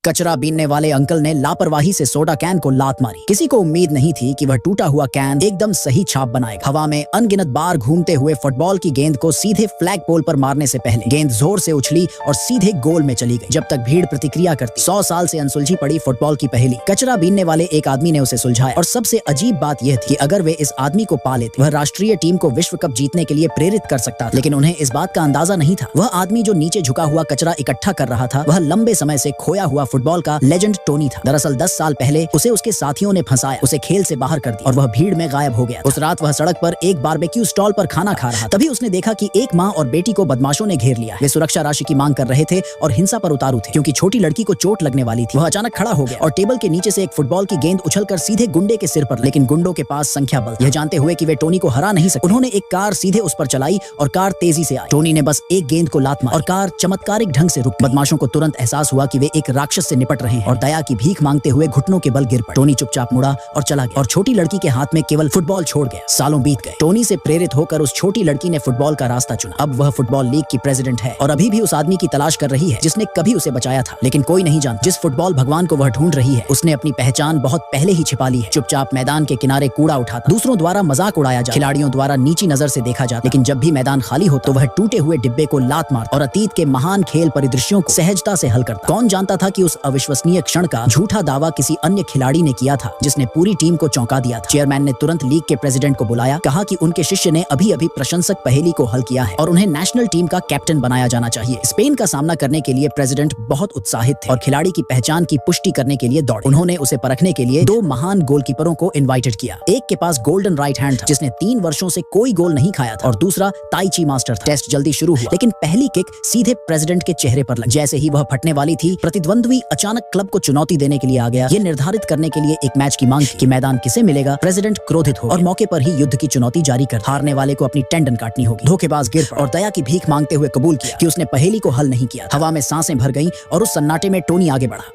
कचरा बीनने वाले अंकल ने लापरवाही से सोडा कैन को लात मारी। किसी को उम्मीद नहीं थी कि वह टूटा हुआ कैन एकदम सही छाप बनाएगा। हवा में अनगिनत बार घूमते हुए फुटबॉल की गेंद को सीधे फ्लैग पोल पर मारने से पहले गेंद जोर से उछली और सीधे गोल में चली गई। जब तक भीड़ प्रतिक्रिया करती, 100 साल से अनसुलझी पड़ी फुटबॉल की पहेली कचरा बीनने वाले एक आदमी ने उसे सुलझाया। और सबसे अजीब बात यह थी कि अगर वे इस आदमी को पा लेते, वह राष्ट्रीय टीम को विश्व कप जीतने के लिए प्रेरित कर सकता था। लेकिन उन्हें इस बात का अंदाजा नहीं था। वह आदमी जो नीचे झुका हुआ कचरा इकट्ठा कर रहा था, वह लंबे समय से खोया हुआ फुटबॉल का लेजेंड टोनी था। दरअसल 10 साल पहले उसे उसके साथियों ने फंसाया, उसे खेल से बाहर कर दिया और वह भीड़ में गायब हो गया। उस रात वह सड़क पर एक बारबेक्यू स्टॉल पर खाना खा रहा था। तभी उसने देखा कि एक माँ और बेटी को बदमाशों ने घेर लिया। वे सुरक्षा राशि की मांग कर रहे थे और हिंसा पर उतारू थे, क्योंकि छोटी लड़की को चोट लगने वाली थी। वह अचानक खड़ा हो गया और टेबल के नीचे से एक फुटबॉल की गेंद उछलकर सीधे गुंडे के सिर पर। लेकिन गुंडों के पास संख्या बल, यह जानते हुए कि वे टोनी को हरा नहीं सकते, उन्होंने एक कार सीधे उस पर चलाई और कार तेजी से आई। टोनी ने बस एक गेंद को लात मारी और कार चमत्कारिक ढंग से रुक गई। बदमाशों को तुरंत एहसास हुआ कि वे एक राक्षस से निपट रहे हैं और दया की भीख मांगते हुए घुटनों के बल गिर पड़े। टोनी चुपचाप मुड़ा और चला गया और छोटी लड़की के हाथ में केवल फुटबॉल छोड़ गया। सालों बीत गए। टोनी से प्रेरित होकर उस छोटी लड़की ने फुटबॉल का रास्ता चुना। अब वह फुटबॉल लीग की प्रेसिडेंट है और अभी भी उस आदमी की तलाश कर रही है जिसने कभी उसे बचाया था। लेकिन कोई नहीं जानता, जिस फुटबॉल भगवान को वह ढूंढ रही है, उसने अपनी पहचान बहुत पहले ही छिपा ली है। चुपचाप मैदान के किनारे कूड़ा उठाता, दूसरों द्वारा मजाक उड़ाया जाता, खिलाड़ियों द्वारा नीची नजर से देखा जाता। लेकिन जब भी मैदान खाली हो तो वह टूटे हुए डिब्बे को लात मारता और अतीत के महान खेल परिदृश्यों को सहजता से हल करता। कौन जानता था कि उस अविश्वसनीय क्षण का झूठा दावा किसी अन्य खिलाड़ी ने किया था, जिसने पूरी टीम को चौंका दिया था। चेयरमैन ने तुरंत लीग के प्रेसिडेंट को बुलाया, कहा कि उनके शिष्य ने अभी अभी प्रशंसक पहेली को हल किया है और उन्हें नेशनल टीम का कैप्टन बनाया जाना चाहिए। स्पेन का सामना करने के लिए प्रेसिडेंट बहुत उत्साहित थे और खिलाड़ी की पहचान की पुष्टि करने के लिए दौड़े। उन्होंने उसे परखने के लिए 2 महान गोलकीपरों को इनवाइटेड किया। एक के पास गोल्डन राइट हैंड था, जिसने 3 वर्षों से कोई गोल नहीं खाया था, और दूसरा ताई ची मास्टर था। टेस्ट जल्दी शुरू हुआ, लेकिन पहली किक सीधे प्रेसिडेंट के चेहरे पर लगी। जैसे ही वह फटने वाली थी, प्रतिद्वंद्वी अचानक क्लब को चुनौती देने के लिए आ गया। ये निर्धारित करने के लिए एक मैच की मांग की कि मैदान किसे मिलेगा। प्रेसिडेंट क्रोधित हो और मौके पर ही युद्ध की चुनौती जारी कर हारने वाले को अपनी टेंडन काटनी होगी। धोखेबाज गिर पड़ा और दया की भीख मांगते हुए कबूल किया कि उसने पहेली को हल नहीं किया। हवा में सांसें भर गईं और उस सन्नाटे में टोनी आगे बढ़ा।